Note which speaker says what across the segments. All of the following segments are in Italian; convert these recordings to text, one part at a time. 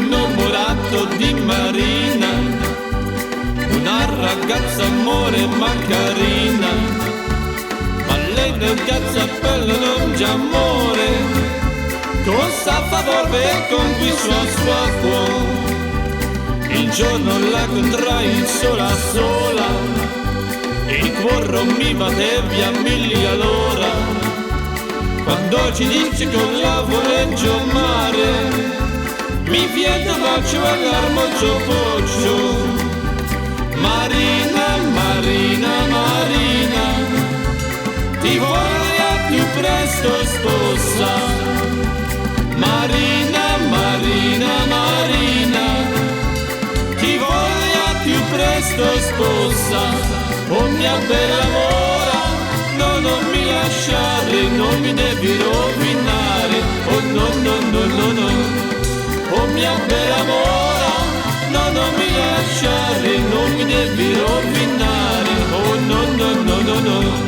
Speaker 1: innamorato di Marina, una ragazza amore ma carina, ma lei nel cazzapello non c'è amore, cosa fa per conquistare il suo cuore. Il giorno la contrai sola sola, il cuore mi batte via miglia all'ora, quando ci dice con la voleggio mare, mi viene faccio all'armoggio poccio. Marina, Marina, Marina, ti voglio più presto sposa. Marina, Marina, Marina, ti voglio più presto sposa. Oh mia bella mora, no, non mi lasciare, non mi devi rovinare. Oh no, no, no, no, no. Oh mia bella mora, no, non mi lasciare, non mi devi rovinare. Oh no, no, no, no, no.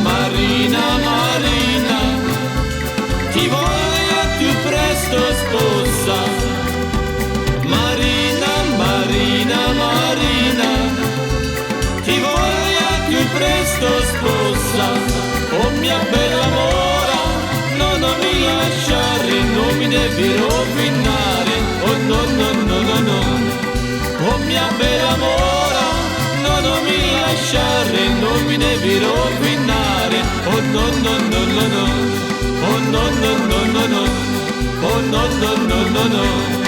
Speaker 1: Marina, Marina, ti voglio più presto sposa. Marina, Marina, Marina, ti voglio più presto sposa. Oh mia bella mora, no, non mi lasciare, non mi devi rovinare. Oh no, no, no, no, no. Oh mia bella mora, no, non mi lasciare, non mi devi rovinare. Oh no, no, no, no, no. Oh no, no, no, no, no. Oh no, no, no, no, no.